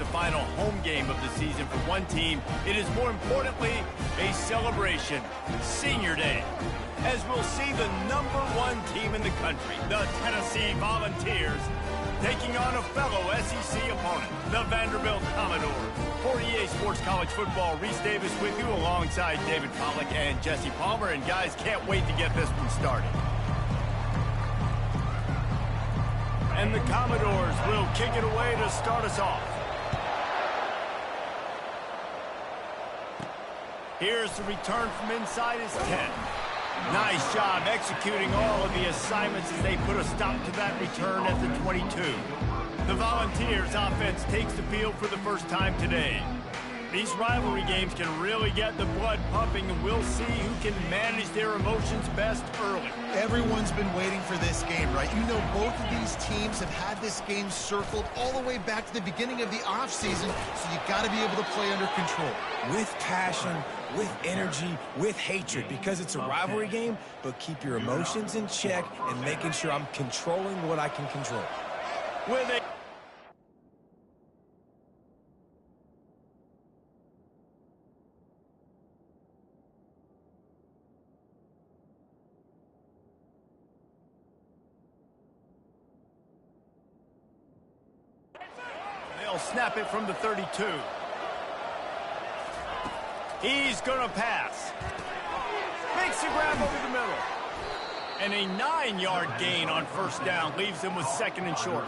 the final home game of the season for one team, it is more importantly a celebration, Senior Day, as we'll see the #1 team in the country, the Tennessee Volunteers, taking on a fellow SEC opponent, the Vanderbilt Commodores. For EA Sports College Football, Reese Davis with you alongside David Pollack and Jesse Palmer. And guys, can't wait to get this one started. And the Commodores will kick it away to start us off. Here's the return from inside his 10. Nice job executing all of the assignments as they put a stop to that return at the 22. The Volunteers offense takes the field for the first time today. These rivalry games can really get the blood pumping, and we'll see who can manage their emotions best early. Everyone's been waiting for this game, right? You know, both of these teams have had this game circled all the way back to the beginning of the offseason, so you got to be able to play under control. With passion, with energy, with hatred, because it's a rivalry game, but keep your emotions in check and making sure I'm controlling what I can control. With a snap it from the 32. He's going to pass. Makes the grab over the middle. And a 9-yard gain on first down leaves him with 2nd and short.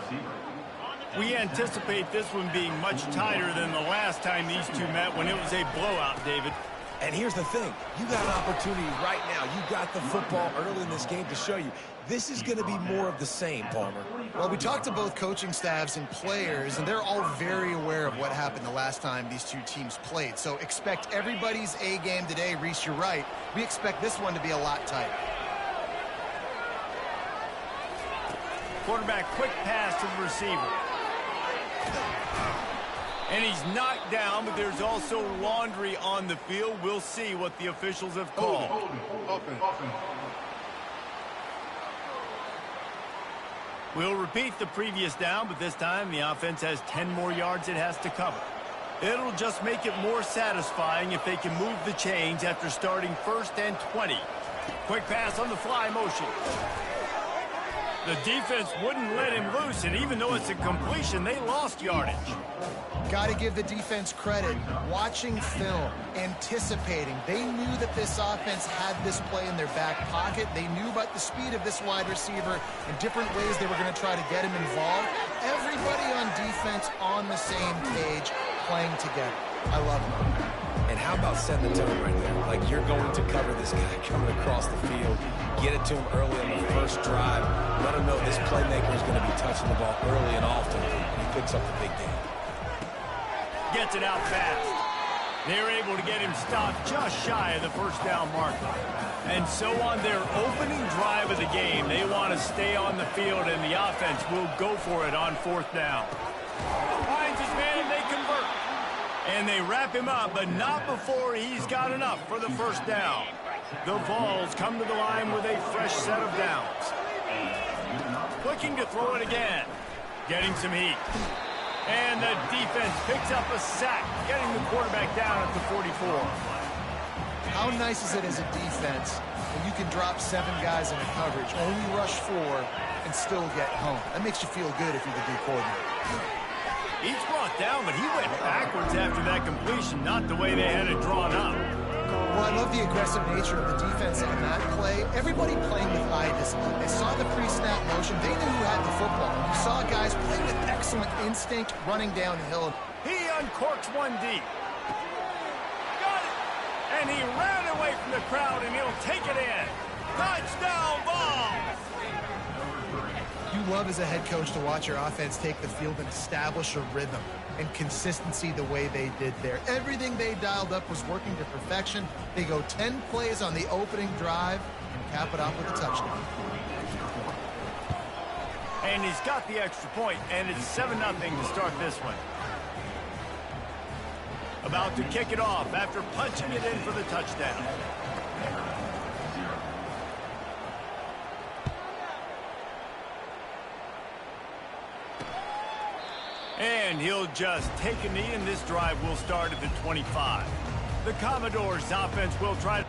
We anticipate this one being much tighter than the last time these two met when it was a blowout, David. And here's the thing. You got an opportunity right now. You got the football early in this game to show you. This is going to be more of the same, Palmer. Well, we talked to both coaching staffs and players, and they're all very aware of what happened the last time these two teams played. So expect everybody's A game today. Reese, you're right. We expect this one to be a lot tighter. Quarterback quick pass to the receiver. And he's knocked down, but there's also laundry on the field. We'll see what the officials have called. We'll repeat the previous down, but this time the offense has 10 more yards it has to cover. It'll just make it more satisfying if they can move the chains after starting 1st and 20. Quick pass on the fly motion. The defense wouldn't let him loose, and even though it's a completion, they lost yardage. Got to give the defense credit. Watching film, anticipating. They knew that this offense had this play in their back pocket. They knew about the speed of this wide receiver and different ways they were going to try to get him involved. Everybody on defense on the same page, playing together. I love it. And how about setting the tone right there? Like, you're going to cover this guy coming across the field. Get it to him early on the first drive. Let him know this playmaker is going to be touching the ball early and often. And he picks up the big game. Gets it out fast. They're able to get him stopped just shy of the first down marker. And so on their opening drive of the game, they want to stay on the field, and the offense will go for it on 4th down. Finds his man, they convert. And they wrap him up, but not before he's got enough for the first down. The Vols come to the line with a fresh set of downs. Looking to throw it again. Getting some heat. And the defense picks up a sack, getting the quarterback down at the 44. How nice is it as a defense when you can drop 7 guys in a coverage, only rush 4, and still get home? That makes you feel good if you're the D coordinator. He's brought down, but he went backwards after that completion, not the way they had it drawn up. Well, I love the aggressive nature of the defense on that play. Everybody playing with eye discipline. They saw the pre-snap motion. They knew who had the football. You saw guys play with excellent instinct running downhill. He uncorks one deep. Got it! And he ran away from the crowd, and he'll take it in. Touchdown, Vols! You love as a head coach to watch your offense take the field and establish a rhythm and consistency the way they did there. Everything they dialed up was working to perfection. They go 10 plays on the opening drive and cap it off with a touchdown. And he's got the extra point, and it's 7-0 to start this one. About to kick it off after punching it in for the touchdown. And he'll just take a knee, and this drive will start at the 25. The Commodores' offense will try to...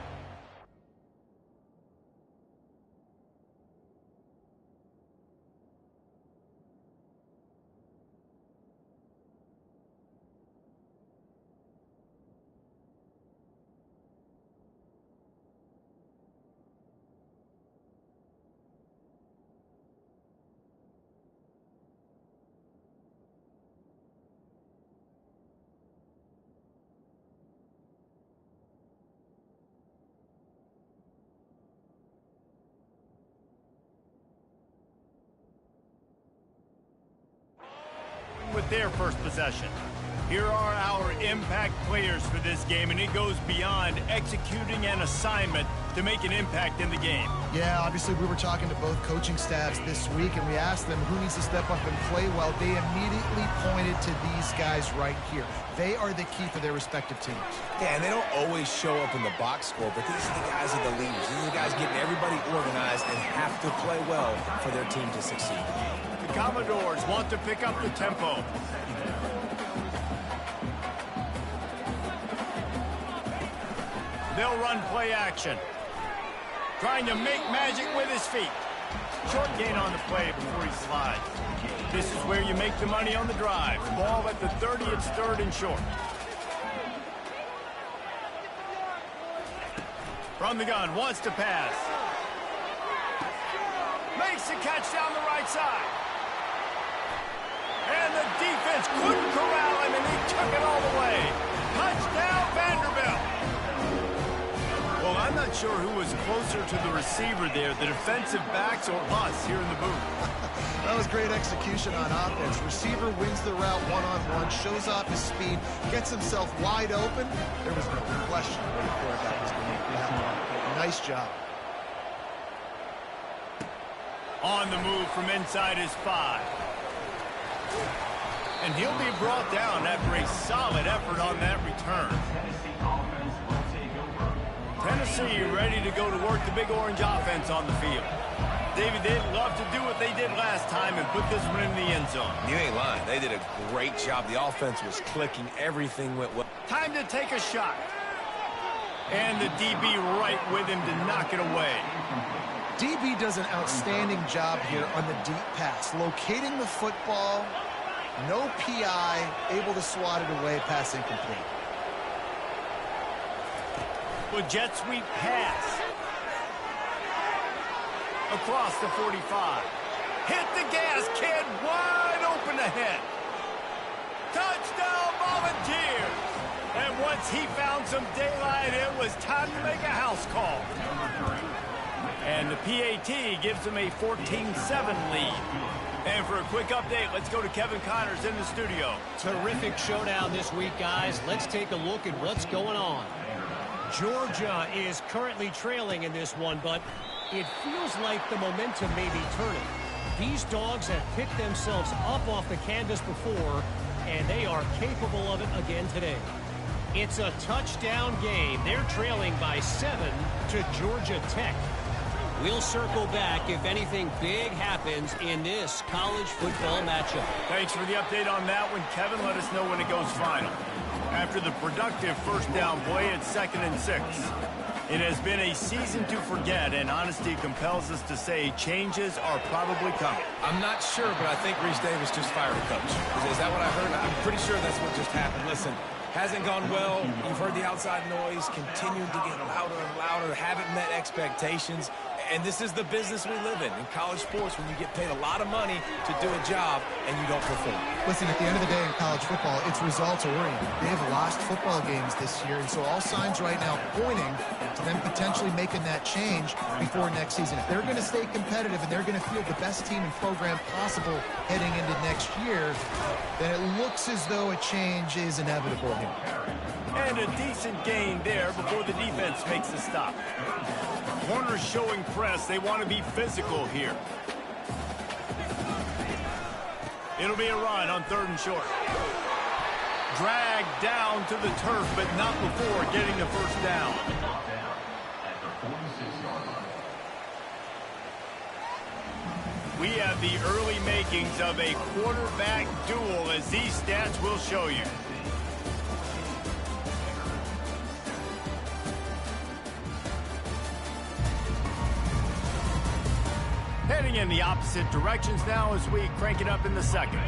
with their first possession. Here are our impact players for this game, and it goes beyond executing an assignment to make an impact in the game. Yeah, obviously we were talking to both coaching staffs this week, and we asked them who needs to step up and play well. They immediately pointed to these guys right here. They are the key for their respective teams. Yeah, and they don't always show up in the box score, but these are the guys that are the leaders. These are the guys getting everybody organized and have to play well for their team to succeed. The Commodores want to pick up the tempo. They'll run play action. Trying to make magic with his feet. Short gain on the play before he slides. This is where you make the money on the drive. Ball at the 30, it's third and short. From the gun, wants to pass. Makes the catch down the right side. And the defense couldn't corral him, and he took it all the way. Touchdown, Vanderbilt. Well, I'm not sure who was closer to the receiver there, the defensive backs or us here in the booth. That was great execution on offense. Receiver wins the route one-on-one, shows off his speed, gets himself wide open. There was no question where the quarterback was going to make that one. Nice job. On the move from inside his 5. And he'll be brought down after a solid effort on that return. Tennessee ready to go to work the Big Orange offense on the field. David, they'd love to do what they did last time and put this one in the end zone. You ain't lying. They did a great job. The offense was clicking. Everything went well. Time to take a shot. And the DB right with him to knock it away. DB does an outstanding job here on the deep pass. Locating the football, no PI, able to swat it away, pass incomplete. With jet sweep pass. Across the 45. Hit the gas, kid. Wide open ahead. Touchdown, Volunteers. And once he found some daylight, it was time to make a house call. And the PAT gives him a 14-7 lead. And for a quick update, let's go to Kevin Connors in the studio. Terrific showdown this week, guys. Let's take a look at what's going on. Georgia is currently trailing in this one, but it feels like the momentum may be turning. These dogs have picked themselves up off the canvas before, and they are capable of it again today. It's a touchdown game. They're trailing by 7 to Georgia Tech. We'll circle back if anything big happens in this college football matchup. Thanks for the update on that one, Kevin. Let us know when it goes final. After the productive first down play at 2nd and 6. It has been a season to forget, and honesty compels us to say changes are probably coming. I'm not sure, but I think Reese Davis just fired a coach. Is that what I heard? I'm pretty sure that's what just happened. Listen, hasn't gone well. You've heard the outside noise, continued to get louder and louder, haven't met expectations. And this is the business we live in college sports, when you get paid a lot of money to do a job and you don't perform. Listen, at the end of the day in college football, it's results-oriented. They have lost football games this year, and so all signs right now pointing to them potentially making that change before next season. If they're going to stay competitive and they're going to field the best team and program possible heading into next year, then it looks as though a change is inevitable here. And a decent gain there before the defense makes the stop. Corners showing press. They want to be physical here. It'll be a run on 3rd and short. Dragged down to the turf, but not before getting the first down. we have the early makings of a quarterback duel, as these stats will show you. Heading in the opposite directions now as we crank it up in the second.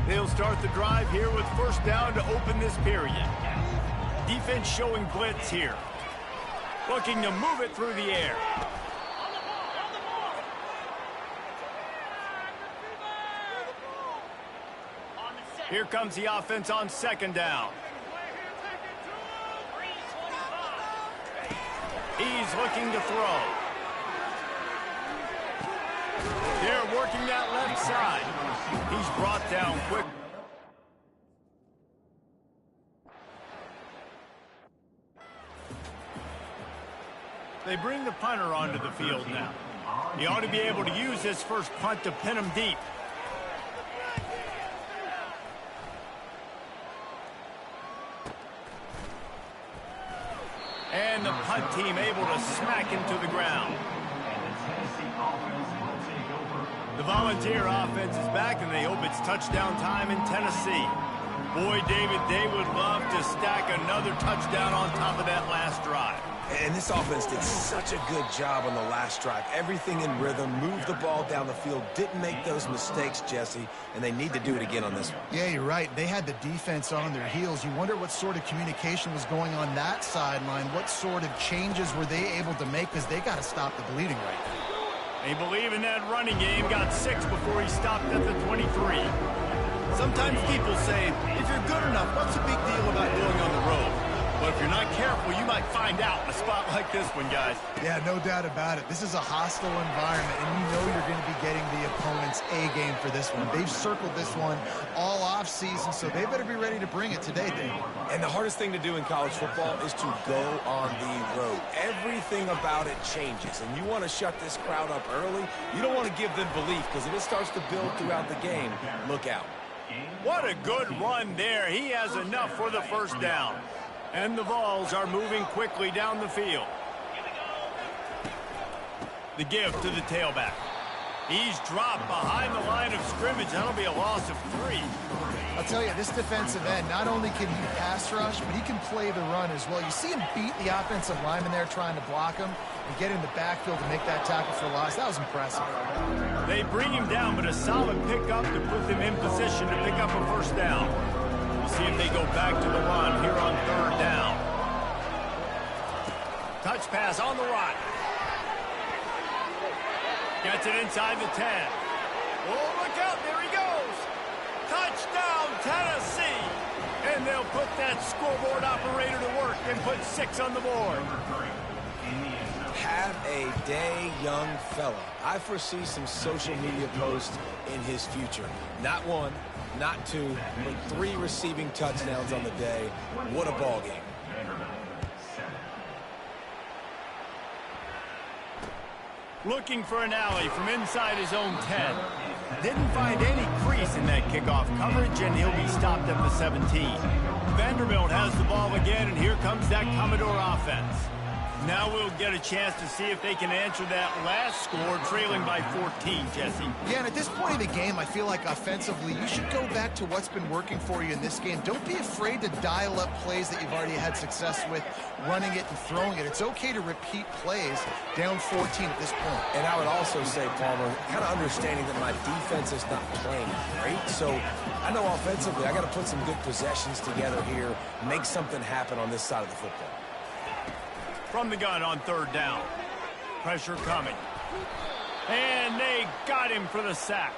They'll start the drive here with first down to open this period. Defense showing blitz here. Looking to move it through the air. Here comes the offense on second down. He's looking to throw. They're working that left side. He's brought down quick. They bring the punter onto the field now. He ought to be able to use his first punt to pin him deep. And the punt team able to smack him to the ground. The Volunteer offense is back, and they hope it's touchdown time in Tennessee. Boy, David, they would love to stack another touchdown on top of that last drive. And this offense did such a good job on the last drive. Everything in rhythm, moved the ball down the field, didn't make those mistakes, Jesse, and they need to do it again on this one. Yeah, you're right. They had the defense on their heels. You wonder what sort of communication was going on that sideline. What sort of changes were they able to make, because they got to stop the bleeding right now. They believe in that running game. Got 6 before he stopped at the 23. Sometimes people say, if you're good enough, what's the big deal about going on the road? But if you're not careful, you might find out in a spot like this one, guys. Yeah, no doubt about it. This is a hostile environment, and you know you're going to be getting the opponent's A-game for this one. They've circled this one all off-season, so they better be ready to bring it today, Dave. And the hardest thing to do in college football is to go on the road. Everything about it changes, and you want to shut this crowd up early. You don't want to give them belief, because if it starts to build throughout the game, look out. What a good run there. He has enough for the first down. And the Vols are moving quickly down the field. The give to the tailback. He's dropped behind the line of scrimmage. That'll be a loss of 3. I'll tell you, this defensive end, not only can he pass rush, but he can play the run as well. You see him beat the offensive lineman there trying to block him and get in the backfield to make that tackle for loss. That was impressive. They bring him down, but a solid pickup to put them in position to pick up a first down. We'll see if they go back to the run here on third down. Touch pass on the run. Gets it inside the 10. Oh, look out, there he goes. Touchdown, Tennessee. And they'll put that scoreboard operator to work and put 6 on the board. Have a day, young fella. I foresee some social media posts in his future. Not 1, not 2, but 3 receiving touchdowns on the day. What a ball game. Looking for an alley from inside his own 10. Didn't find any crease in that kickoff coverage, and he'll be stopped at the 17. Vanderbilt has the ball again, and here comes that Commodore offense. Now we'll get a chance to see if they can answer that last score, trailing by 14, Jesse. Yeah, and at this point of the game, I feel like offensively, you should go back to what's been working for you in this game. Don't be afraid to dial up plays that you've already had success with, running it and throwing it. It's okay to repeat plays down 14 at this point. And I would also say, Palmer, kind of understanding that my defense is not playing great. So I know offensively, I got to put some good possessions together here, make something happen on this side of the football. From the gun on third down. Pressure coming. And they got him for the sack.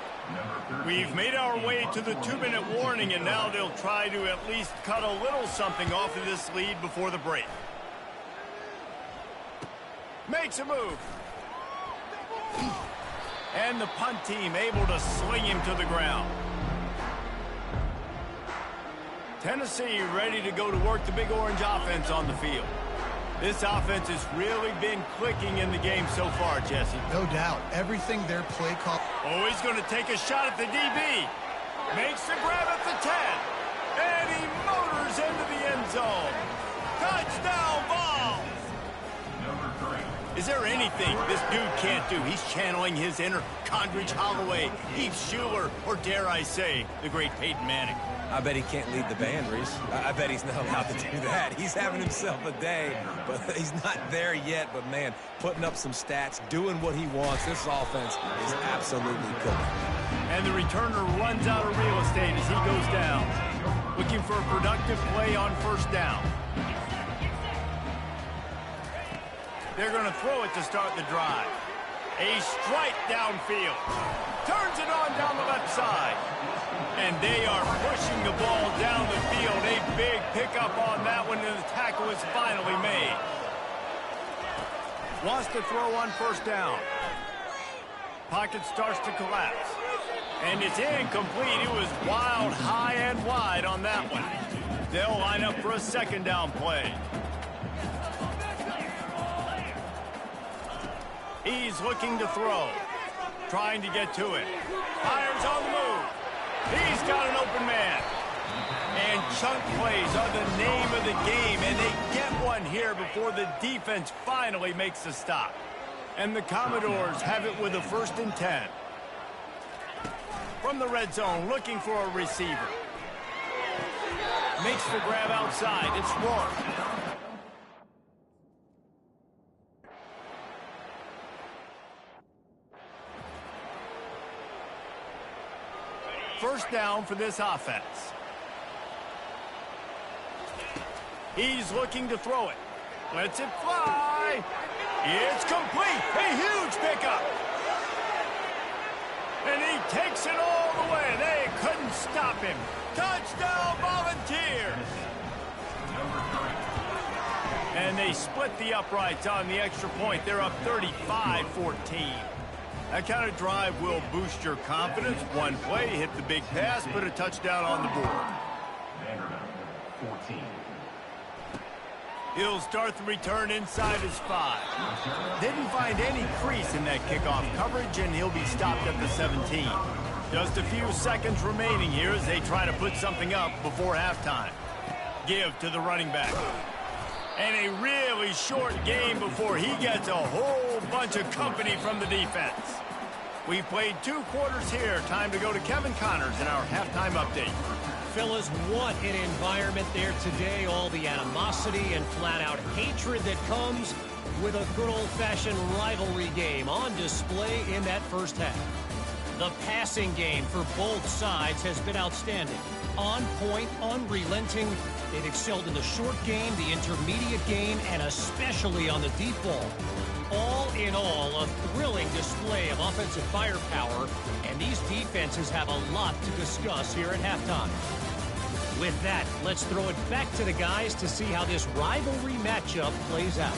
We've made our way to the 2-minute warning, and now they'll try to at least cut a little something off of this lead before the break. Makes a move. And the punt team able to sling him to the ground. Tennessee ready to go to work the Big Orange offense on the field. This offense has really been clicking in the game so far, Jesse. No doubt. Everything their play call. Oh, he's going to take a shot at the DB. Makes the grab at the 10. And he motors into the end zone. Touchdown, Vols! Is there anything this dude can't do? He's channeling his inner Condridge Holloway, Heath Schuler, or dare I say, the great Peyton Manning. I bet he can't lead the band, Reese. I bet he's not allowed to do that. He's having himself a day, but he's not there yet. But, man, putting up some stats, doing what he wants. This offense is absolutely cooking. And the returner runs out of real estate as he goes down, looking for a productive play on first down. They're going to throw it to start the drive. A strike downfield. Turns it on down the left side. And they are pushing the ball down the field. A big pickup on that one, and the tackle is finally made. Wants to throw on first down. Pocket starts to collapse. And it's incomplete. It was wild, high and wide on that one. They'll line up for a second down play. He's looking to throw. Trying to get to it. Fires on the move. He's got an open man. And chunk plays are the name of the game, and they get one here before the defense finally makes a stop. And the Commodores have it with a 1st and 10. From the red zone, looking for a receiver. Makes the grab outside. It's Rourke. First down for this offense. He's looking to throw it. Lets it fly. It's complete. A huge pickup. And he takes it all the way. They couldn't stop him. Touchdown, Volunteers. And they split the uprights on the extra point. They're up 35-14. That kind of drive will boost your confidence. One play, hit the big pass, put a touchdown on the board. 14. He'll start the return inside his 5. Didn't find any crease in that kickoff coverage, and he'll be stopped at the 17. Just a few seconds remaining here as they try to put something up before halftime. Give to the running back. And a really short game before he gets a whole bunch of company from the defense. We played 2 quarters here. Time to go to Kevin Connors in our halftime update. Fellas, what an environment there today. All the animosity and flat-out hatred that comes with a good old-fashioned rivalry game on display in that first half. The passing game for both sides has been outstanding. On point, unrelenting. They've excelled in the short game, the intermediate game, and especially on the deep ball. All in all, a thrilling display of offensive firepower, and these defenses have a lot to discuss here at halftime. With that, let's throw it back to the guys to see how this rivalry matchup plays out.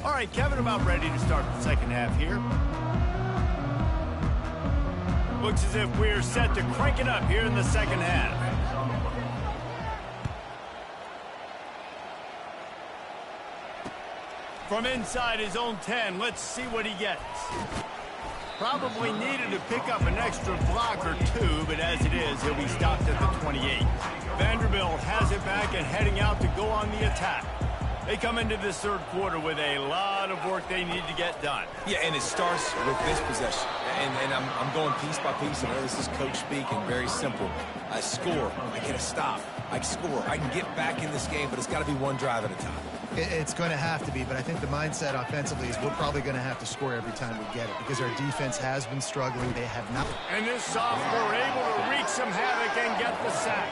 All right, Kevin, about ready to start the second half here. Looks as if we're set to crank it up here in the second half. From inside his own 10, let's see what he gets. Probably needed to pick up an extra block or 2, but as it is, he'll be stopped at the 28. Vanderbilt has it back and heading out to go on the attack. They come into this third quarter with a lot of work they need to get done. Yeah, and it starts with this possession. And I'm going piece by piece. I know this is coach speaking, very simple. I score, I get a stop, I score. I can get back in this game, but it's got to be one drive at a time. It's going to have to be, but I think the mindset offensively is we're probably going to have to score every time we get it because our defense has been struggling. They have not. And this sophomore able to wreak some havoc and get the sack.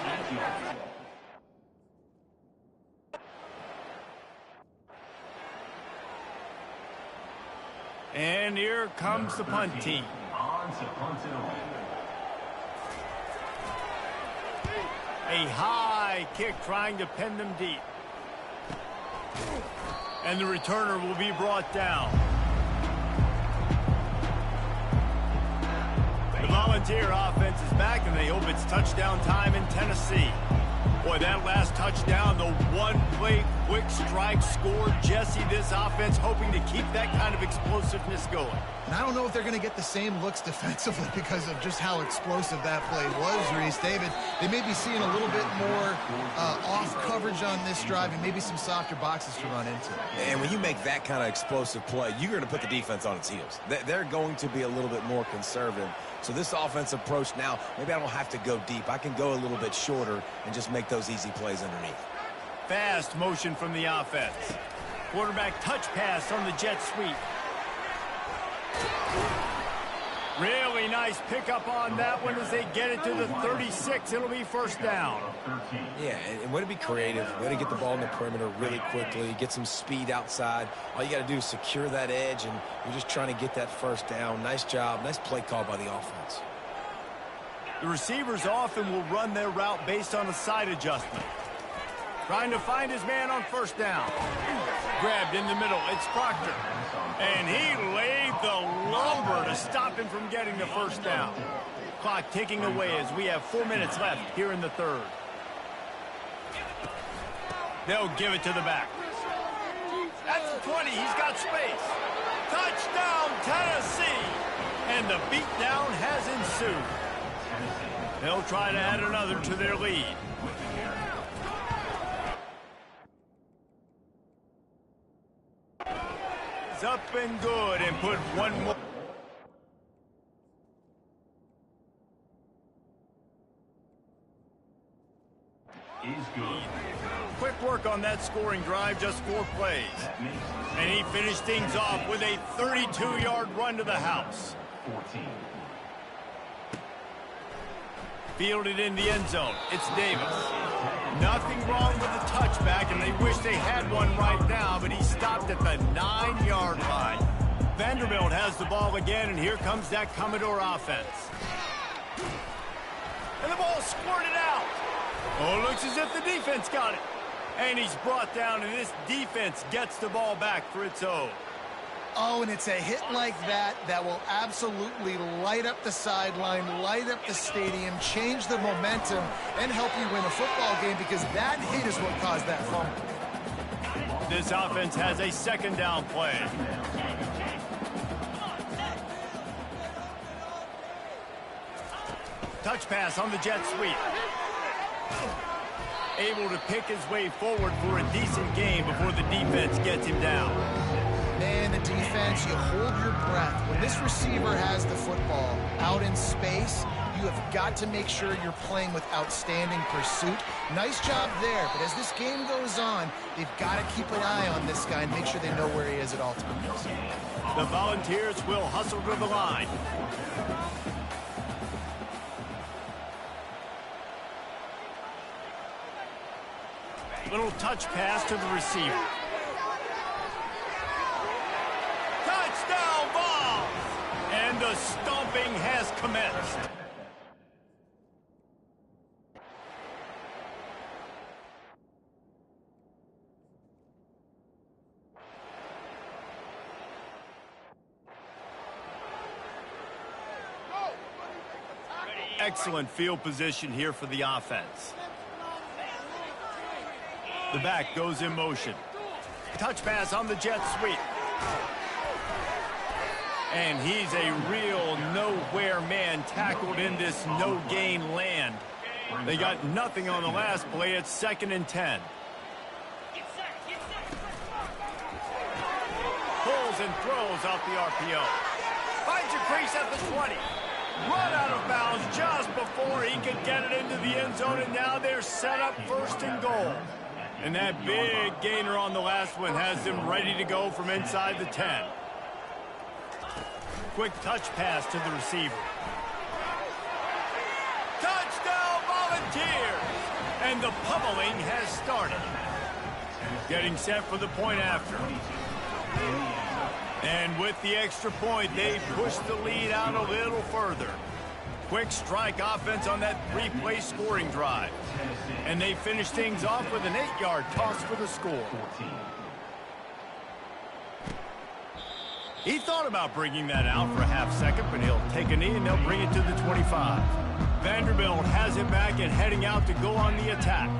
And here comes the punt team. A high kick trying to pin them deep. And the returner will be brought down. The Volunteer offense is back, and they hope it's touchdown time in Tennessee. Boy, that last touchdown, the one-play quick strike score. Jesse, this offense hoping to keep that kind of explosiveness going. And I don't know if they're going to get the same looks defensively because of just how explosive that play was, Reese. David, they may be seeing a little bit more off coverage on this drive and maybe some softer boxes to run into. And when you make that kind of explosive play, you're going to put the defense on its heels. They're going to be a little bit more conservative. So this offense approach now, maybe I don't have to go deep. I can go a little bit shorter and just make those easy plays underneath. Fast motion from the offense. Quarterback touch pass on the jet sweep. Really nice pickup on that one as they get it to the 36. It'll be first down. Yeah, and way to be creative, way to get the ball in the perimeter really quickly, get some speed outside. All you got to do is secure that edge, and you're just trying to get that first down. Nice job, nice play call by the offense. The receivers often will run their route based on a side adjustment. Trying to find his man on first down. Grabbed in the middle. It's Proctor. And he laid the lumber to stop him from getting the first down. Clock ticking away as we have 4 minutes left here in the third. They'll give it to the back. That's the 20. He's got space. Touchdown, Tennessee. And the beatdown has ensued. They'll try to add another to their lead. It's up and good and put one more. Is good. Quick work on that scoring drive, just 4 plays. And he finished things off with a 32-yard run to the house. 14. Fielded in the end zone. It's Davis. Nothing wrong with the touchback, and they wish they had one right now, but he stopped at the 9-yard line. Vanderbilt has the ball again, and here comes that Commodore offense. And the ball squirted out. Oh, it looks as if the defense got it. And he's brought down, and this defense gets the ball back for its own. Oh, and it's a hit like that that will absolutely light up the sideline, light up the stadium, change the momentum, and help you win a football game because that hit is what caused that fumble. This offense has a second down play. Touch pass on the jet sweep. Able to pick his way forward for a decent game before the defense gets him down. Man, the defense, you hold your breath. When this receiver has the football out in space, you have got to make sure you're playing with outstanding pursuit. Nice job there, but as this game goes on, they've got to keep an eye on this guy and make sure they know where he is at all times. The Volunteers will hustle to the line. Little touch pass to the receiver. Touchdown ball! And the stomping has commenced. Excellent field position here for the offense. The back goes in motion. Touch pass on the jet sweep. And he's a real nowhere man tackled in this no-gain land. They got nothing on the last play. It's 2nd and 10. Pulls and throws off the RPO. Finds a crease at the 20. Run out of bounds just before he could get it into the end zone, and now they're set up 1st and goal. And that big gainer on the last one has them ready to go from inside the 10. Quick touch pass to the receiver. Touchdown Volunteers! And the pummeling has started. Getting set for the point after. And with the extra point, they push the lead out a little further. Quick strike offense on that 3-play scoring drive. And they finish things off with an 8-yard toss for the score. He thought about bringing that out for a half second, but he'll take a knee and they'll bring it to the 25. Vanderbilt has it back and heading out to go on the attack.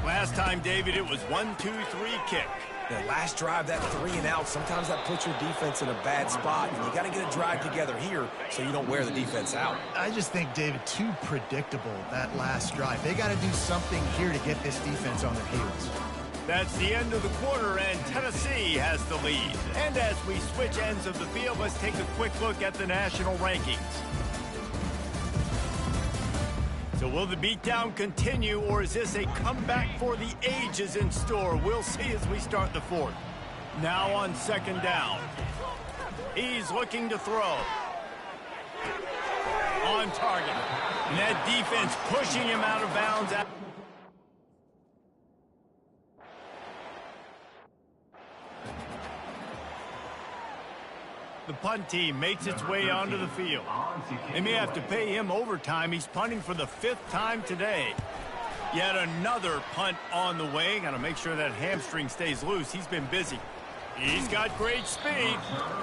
Last time, David, it was 1-2-3 kick. The last drive, that 3 and out, sometimes that puts your defense in a bad spot. And you got to get a drive together here so you don't wear the defense out. I just think, David, too predictable, that last drive. They got to do something here to get this defense on their heels. That's the end of the quarter, and Tennessee has the lead. And as we switch ends of the field, let's take a quick look at the national rankings. So will the beatdown continue, or is this a comeback for the ages in store? We'll see as we start the fourth. Now on second down. He's looking to throw. On target. And that defense pushing him out of bounds. The punt team makes its way onto the field. They may have to pay him overtime. He's punting for the 5th time today. Yet another punt on the way. Got to make sure that hamstring stays loose. He's been busy. He's got great speed.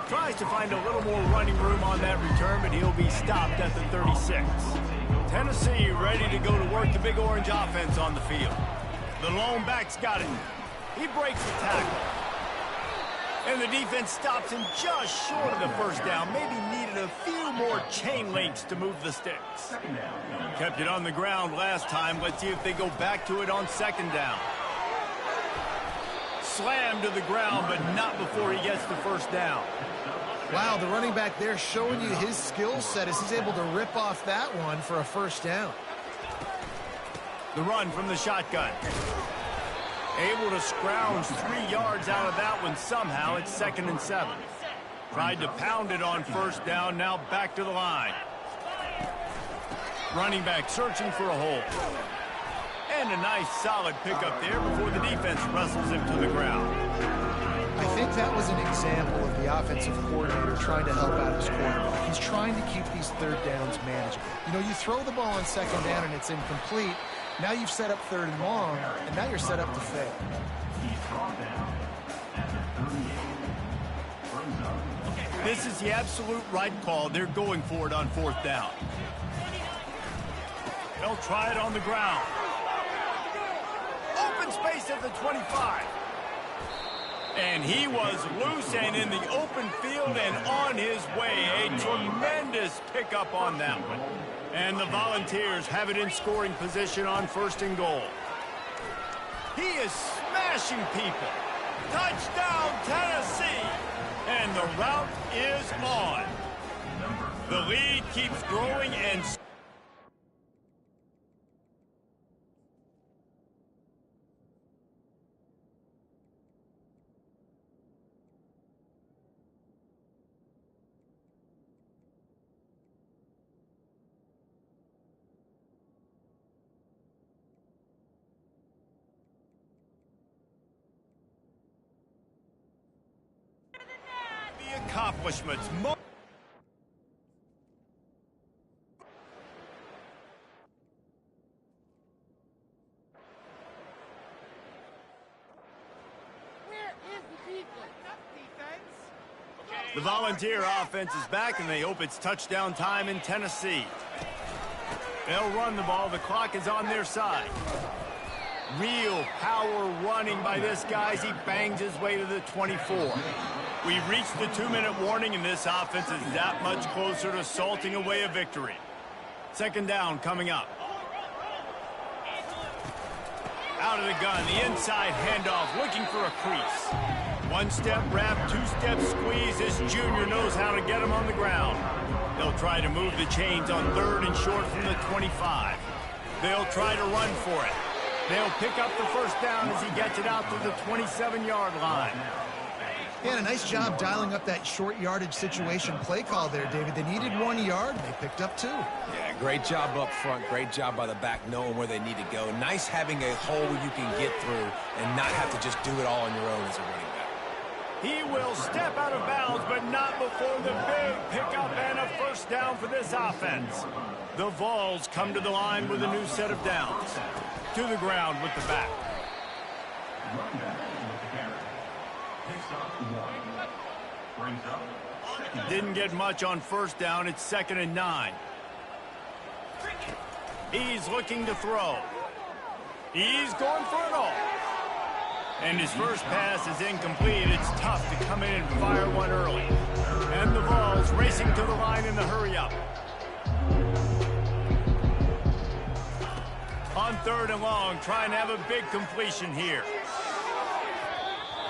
Tries to find a little more running room on that return, but he'll be stopped at the 36. Tennessee ready to go to work the Big Orange offense on the field. The lone back's got it. He breaks the tackle. And the defense stops him just short of the first down. Maybe needed a few more chain links to move the sticks. Kept it on the ground last time. Let's see if they go back to it on second down. Slammed to the ground, but not before he gets the first down. Wow, the running back there showing you his skill set as he's able to rip off that one for a first down. The run from the shotgun. Able to scrounge 3 yards out of that one somehow. It's 2nd and 7. Tried to pound it on first down. Now back to the line. Running back searching for a hole. And a nice solid pickup there before the defense wrestles him to the ground. I think that was an example of the offensive coordinator trying to help out his quarterback. He's trying to keep these third downs manageable. You know, you throw the ball on second down and it's incomplete. Now you've set up 3rd and long, and now you're set up to fail. This is the absolute right call. They're going for it on 4th down. They'll try it on the ground. Open space at the 25. And he was loose and in the open field and on his way. A tremendous pickup on that one. And the Volunteers have it in scoring position on 1st and goal. He is smashing people. Touchdown, Tennessee. And the route is on. The lead keeps growing and... accomplishments. The Volunteer offense is back, and they hope it's touchdown time in Tennessee. They'll run the ball. The clock is on their side. Real power running by this guy as he bangs his way to the 24. We've reached the 2-minute warning, and this offense is that much closer to salting away a victory. 2nd down coming up. Out of the gun, the inside handoff, looking for a crease. 1-step wrap, 2-step squeeze. This junior knows how to get him on the ground. They'll try to move the chains on 3rd and short from the 25. They'll try to run for it. They'll pick up the first down as he gets it out to the 27-yard line. Yeah, and a nice job dialing up that short yardage situation play call there, David. They needed 1 yard, and they picked up 2. Yeah, great job up front. Great job by the back knowing where they need to go. Nice having a hole you can get through and not have to just do it all on your own as a running back. He will step out of bounds, but not before the big pickup and a first down for this offense. The Vols come to the line with a new set of downs. To the ground with the back. Didn't get much on first down. It's 2nd and 9. He's looking to throw. He's going for it all. And his first pass is incomplete. It's tough to come in and fire one early. And the Vols racing to the line in the hurry-up. On 3rd and long, trying to have a big completion here.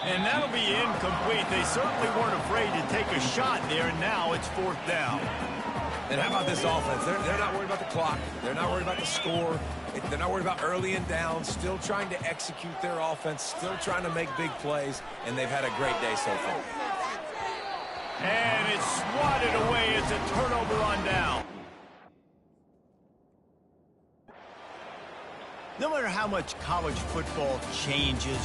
And that'll be incomplete. They certainly weren't afraid to take a shot there, and now it's 4th down. And how about this offense? They're not worried about the clock. They're not worried about the score. They're not worried about early and down. Still trying to execute their offense. Still trying to make big plays. And they've had a great day so far. And it's swatted away. It's a turnover on down. No matter how much college football changes,